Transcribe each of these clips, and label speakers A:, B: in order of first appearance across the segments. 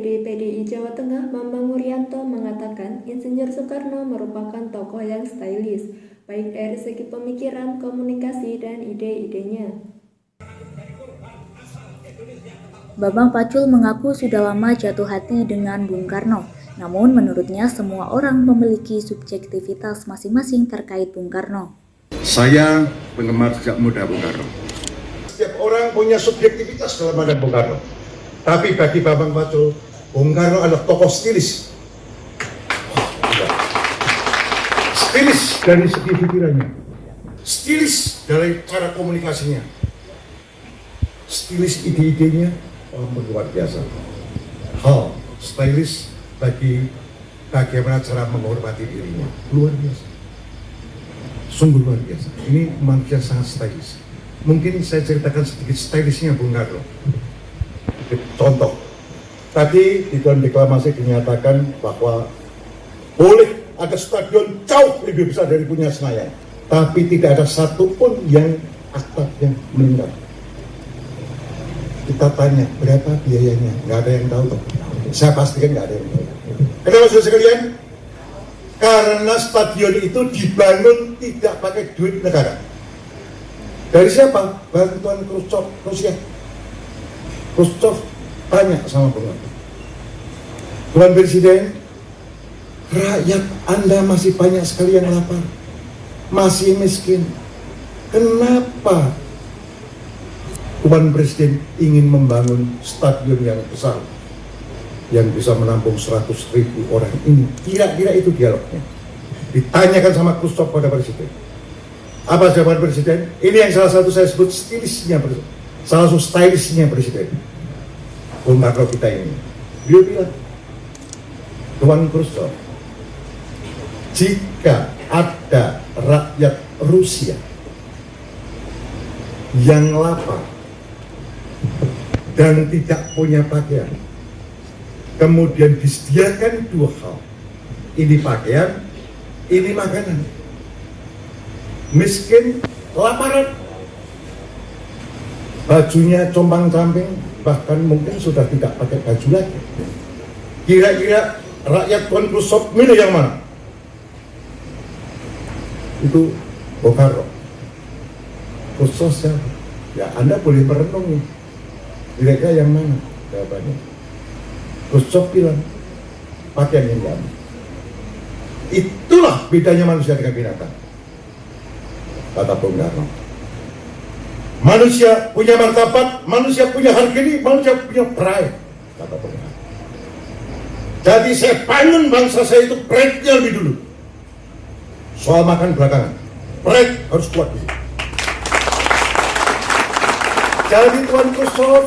A: DPD PDI Jawa Tengah Bambang Wuryanto mengatakan Insinyur Soekarno merupakan tokoh yang stylish, baik dari segi pemikiran, komunikasi, dan ide-idenya.
B: Bambang Pacul mengaku sudah lama jatuh hati dengan Bung Karno. Namun menurutnya semua orang memiliki subjektivitas masing-masing terkait Bung Karno.
C: Saya penggemar sejak muda Bung Karno.
D: Setiap orang punya subjektivitas dalam pandang Bung Karno. Tapi bagi Bambang Pacul, Bung Karno adalah tokoh stilis. Stilis dari segi pikirannya. Stilis dari cara komunikasinya. Stilis ide-idenya luar biasa. Stylish bagi bagaimana cara menghormati dirinya. Luar biasa. Sungguh luar biasa. Ini manusia sangat stylish. Mungkin saya ceritakan sedikit stylishnya Bung Karno. Contoh, tadi di dalam deklamasi dinyatakan bahwa boleh ada stadion jauh lebih besar dari punya Senayan, tapi tidak ada satupun yang atapnya meninggal. Kita tanya berapa biayanya, nggak ada yang tahu. Saya pastikan nggak ada yang tahu. Kenapa saudara sekalian? Karena stadion itu dibangun tidak pakai duit negara. Dari siapa? Bantuan Khrushchev, Rusia. Khrushchev tanya sama Bung Karno, Tuan Presiden, rakyat Anda masih banyak sekali yang lapar, masih miskin. Kenapa Tuan Presiden ingin membangun stadion yang besar yang bisa menampung 100.000 orang ini? Kira-kira itu dialognya. Ditanyakan sama Khrushchev pada Presiden. Apa jawaban Presiden? Ini yang salah satu saya sebut stilisnya Presiden. Salah satu stylishnya Presiden. Bung Karno kita ini. Dia bilang, Tuan Khrushchev, jika ada rakyat Rusia yang lapar dan tidak punya pakaian, kemudian disediakan dua hal, ini pakaian, ini makanan, miskin, laparan, bajunya compang-camping, bahkan mungkin sudah tidak pakai baju lagi. Kira-kira rakyat Tuan Khrushchev milih yang mana? Itu Bung Karno. Khrushchev, ya Anda boleh merenung nih. Kira-kira yang mana jawabannya? Khrushchev bilang pakaian yang diambil. Itulah bedanya manusia dengan binatang, kata Bung Karno. Manusia punya martabat, manusia punya harga diri, manusia punya pride, kata Bung Karno. Jadi saya bangun bangsa saya itu pride-nya lebih dulu. Soal makan belakangan, pride harus kuat dulu. Jadi Tuan Khrushchev,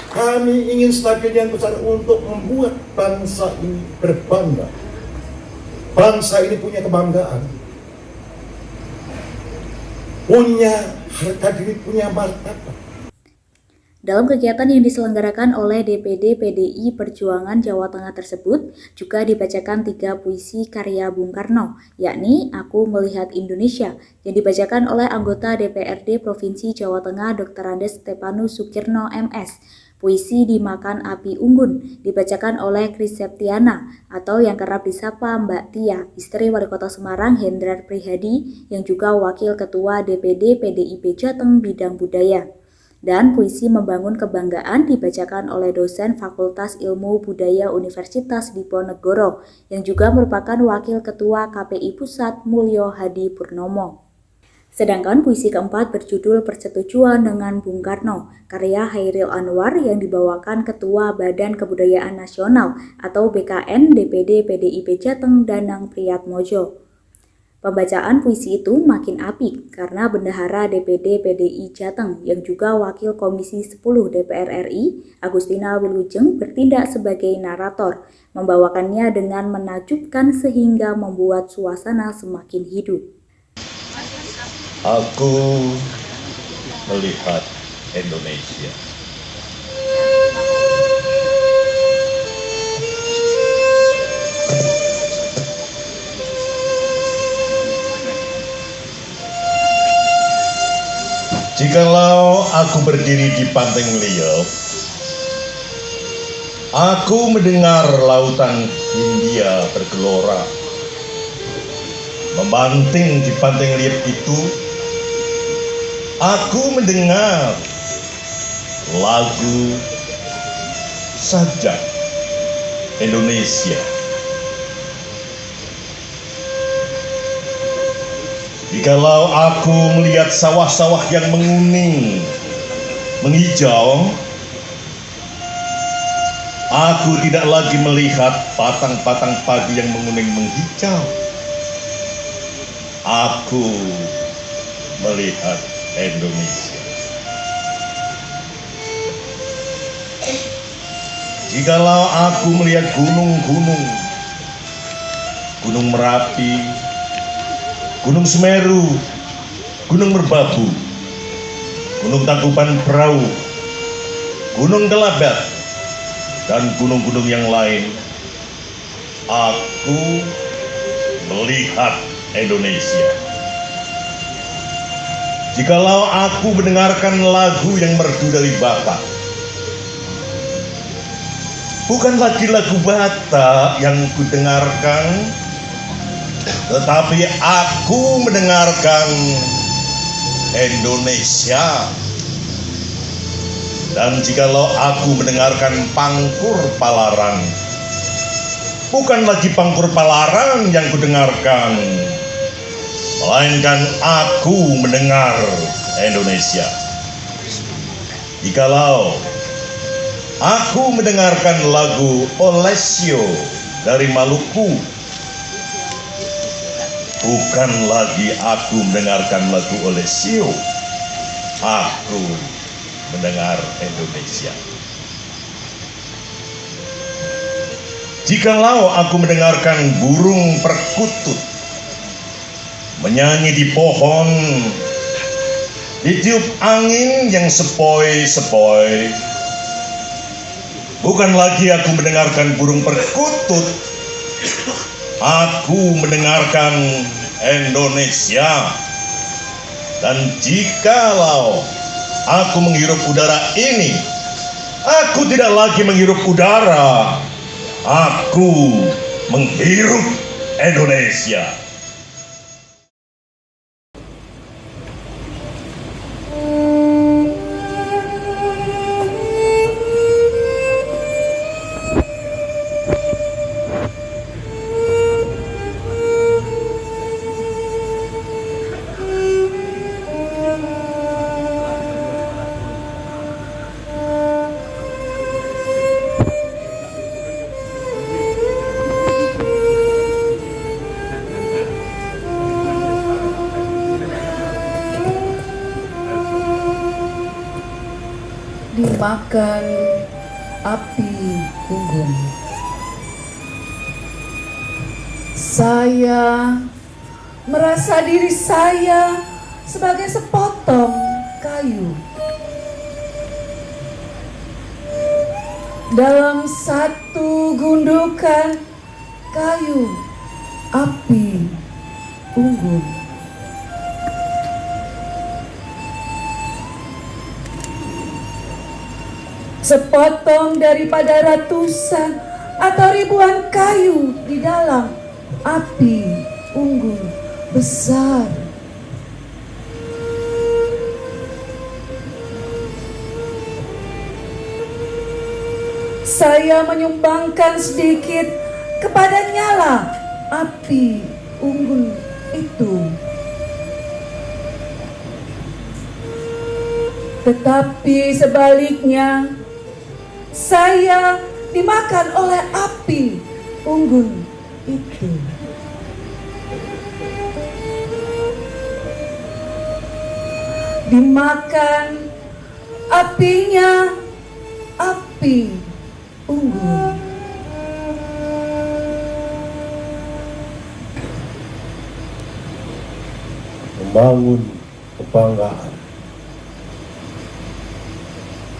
D: kami ingin stadion yang besar untuk membuat bangsa ini berbangga. Bangsa ini punya kebanggaan, punya harga diri, punya martabat.
B: Dalam kegiatan yang diselenggarakan oleh DPD PDI Perjuangan Jawa Tengah tersebut, juga dibacakan 3 puisi karya Bung Karno, yakni Aku Melihat Indonesia, yang dibacakan oleh anggota DPRD Provinsi Jawa Tengah Dr. Andes Stepanus Sukirno MS. Puisi Dimakan Api Unggun dibacakan oleh Kris Septiana atau yang kerap disapa Mbak Tia, istri Wali Kota Semarang Hendrar Prihadi yang juga Wakil Ketua DPD PDIP Jateng Bidang Budaya. Dan puisi Membangun Kebanggaan dibacakan oleh dosen Fakultas Ilmu Budaya Universitas Diponegoro yang juga merupakan Wakil Ketua KPI Pusat Mulyo Hadi Purnomo. Sedangkan puisi keempat berjudul Persetujuan dengan Bung Karno, karya Hairil Anwar yang dibawakan Ketua Badan Kebudayaan Nasional atau BKN DPD PDIP Jateng Danang Priyatmojo. Pembacaan puisi itu makin apik karena Bendahara DPD PDI Jateng yang juga Wakil Komisi 10 DPR RI, Agustina Wilujeng, bertindak sebagai narator, membawakannya dengan menakjubkan sehingga membuat suasana semakin hidup.
E: Aku melihat Indonesia. Jikalau aku berdiri di Pantai Meliau, Aku mendengar lautan Hindia bergelora, membanting di pantai liat itu. Aku mendengar lagu Sajak Indonesia. Jikalau aku melihat sawah-sawah yang menguning, menghijau, aku tidak lagi melihat batang-batang padi yang menguning menghijau. Aku melihat Indonesia. Jikalau aku melihat gunung-gunung, Gunung Merapi, Gunung Semeru, Gunung Merbabu, Gunung Tangkuban Perahu, Gunung Gelabat, dan gunung-gunung yang lain, aku melihat Indonesia. Jikalau aku mendengarkan lagu yang merdu dari Batak, bukan lagi lagu Batak yang kudengarkan, tetapi aku mendengarkan Indonesia. Dan jikalau aku mendengarkan Pangkur Palarang, bukan lagi Pangkur Palarang yang kudengarkan, melainkan aku mendengar Indonesia. Jikalau aku mendengarkan lagu Olesio dari Maluku, bukan lagi aku mendengarkan lagu Olesio, aku mendengar Indonesia. Jikalau aku mendengarkan burung perkutut menyanyi di pohon, ditiup angin yang sepoi-sepoi, bukan lagi aku mendengarkan burung perkutut, aku mendengarkan Indonesia. Dan jikalau aku menghirup udara ini, aku tidak lagi menghirup udara, aku menghirup Indonesia.
F: Dimakan api unggun. Saya merasa diri saya sebagai sepotong kayu dalam satu gundukan kayu api unggun. Sepotong daripada ratusan atau ribuan kayu di dalam api unggun besar. Saya menyumbangkan sedikit kepada nyala api unggun itu. Tetapi sebaliknya, saya dimakan oleh api unggun itu. Dimakan apinya api unggun.
G: Membangun kebanggaan.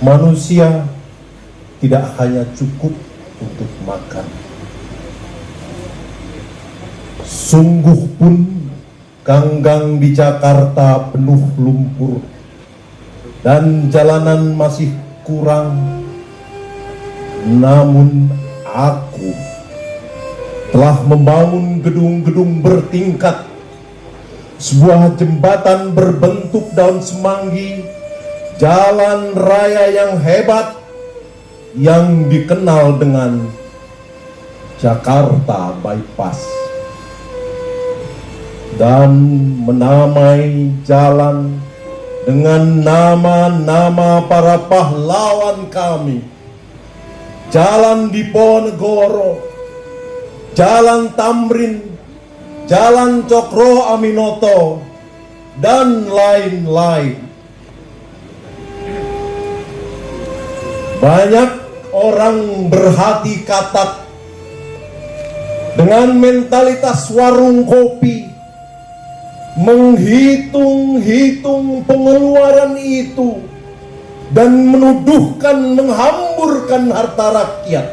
G: Manusia tidak hanya cukup untuk makan. Sungguh pun ganggang di Jakarta penuh lumpur dan jalanan masih kurang. Namun aku telah membangun gedung-gedung bertingkat, sebuah jembatan berbentuk daun semanggi, jalan raya yang hebat yang dikenal dengan Jakarta Bypass, dan menamai jalan dengan nama-nama para pahlawan kami. Jalan Diponegoro, Jalan Tamrin, Jalan Cokro Aminoto, dan lain-lain. Banyak orang berhati katak dengan mentalitas warung kopi, menghitung-hitung pengeluaran itu dan menuduhkan menghamburkan harta rakyat.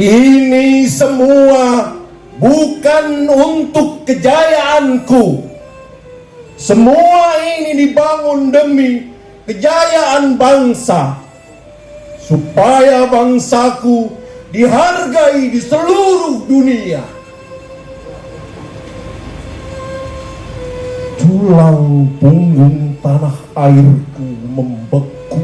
G: Ini semua bukan untuk kejayaanku. Semua ini dibangun demi kejayaan bangsa, supaya bangsaku dihargai di seluruh dunia. Tulang punggung tanah airku membeku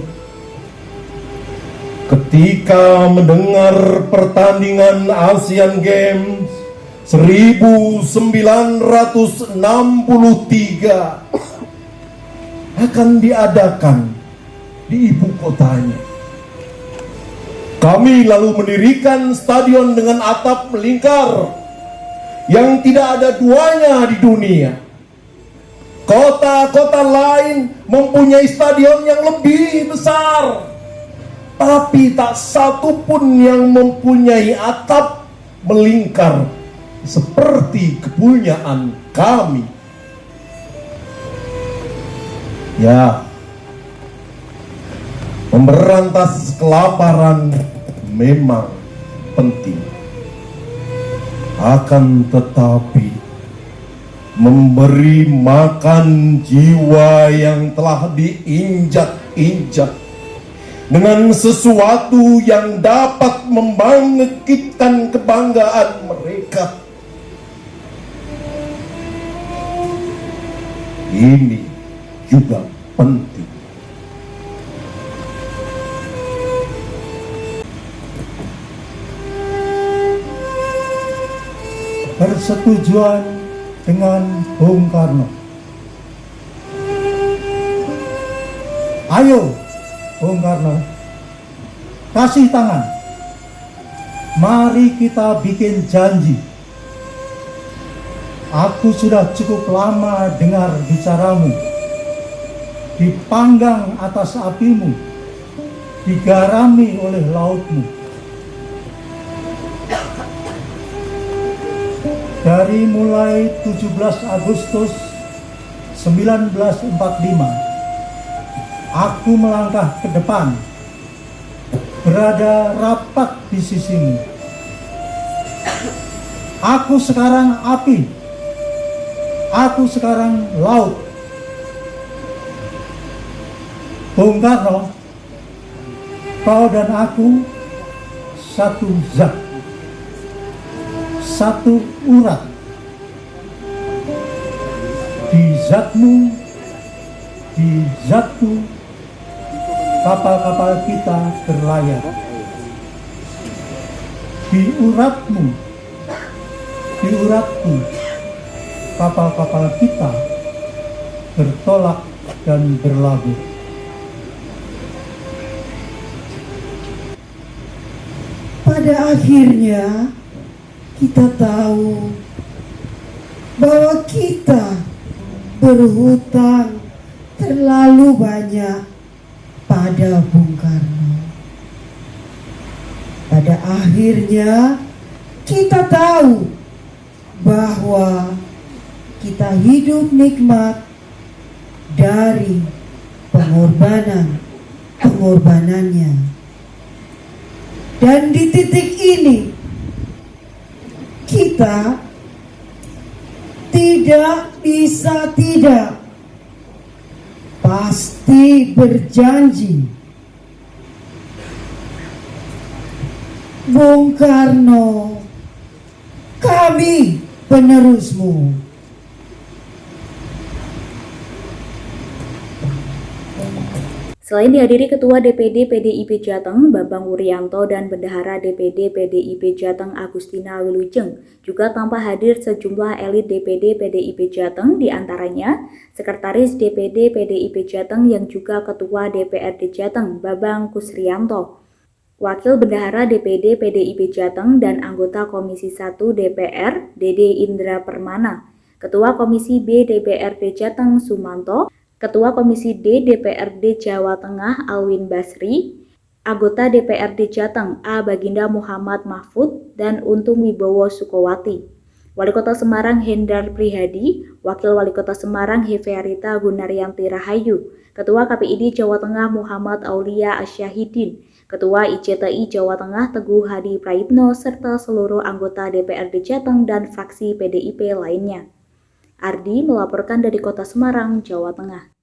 G: ketika mendengar pertandingan Asian Games 1963 akan diadakan di ibu kotanya. Kami lalu mendirikan stadion dengan atap melingkar yang tidak ada duanya di dunia. Kota-kota lain mempunyai stadion yang lebih besar, tapi tak satu pun yang mempunyai atap melingkar seperti kepunyaan kami. Ya, memberantas kelaparan memang penting. Akan tetapi memberi makan jiwa yang telah diinjak-injak dengan sesuatu yang dapat membangkitkan kebanggaan mereka, ini juga penting.
H: Persetujuan dengan Bung Karno. Ayo Bung Karno, kasih tangan. Mari kita bikin janji. Aku sudah cukup lama dengar bicaramu, dipanggang atas apimu, digarami oleh lautmu. Dari mulai 17 Agustus 1945, aku melangkah ke depan, berada rapat di sisimu. Aku sekarang api, aku sekarang laut. Bung Karno, kau dan aku satu zat, satu urat. Di zatmu, di zatku, kapal-kapal kita berlayar. Di uratmu, di uratku, kapal-kapal kita bertolak dan berlabuh.
F: Pada akhirnya kita tahu bahwa kita berhutang terlalu banyak pada Bung Karno. Pada akhirnya kita tahu bahwa kita hidup nikmat dari pengorbanannya. Dan di titik ini kita tidak bisa tidak pasti berjanji, Bung Karno, kami penerusmu.
B: Selain dihadiri Ketua DPD PDIP Jateng Bambang Wuryanto dan Bendahara DPD PDIP Jateng Agustina Wilujeng, juga tampak hadir sejumlah elit DPD PDIP Jateng, diantaranya Sekretaris DPD PDIP Jateng yang juga Ketua DPRD Jateng Bambang Kusrianto, Wakil Bendahara DPD PDIP Jateng dan anggota Komisi 1 DPR Dede Indra Permana, Ketua Komisi B DPRD Jateng Sumanto, Ketua Komisi D DPRD Jawa Tengah Alwin Basri, anggota DPRD Jateng A Baginda Muhammad Mahfud dan Untung Wibowo Sukowati, Wali Kota Semarang Hendrar Prihadi, Wakil Wali Kota Semarang Hefearita Gunaryanti Rahayu, Ketua KPID Jawa Tengah Muhammad Aulia Asyahidin, Ketua ICTI Jawa Tengah Teguh Hadi Praitno, serta seluruh anggota DPRD Jateng dan fraksi PDIP lainnya. Ardi melaporkan dari Kota Semarang, Jawa Tengah.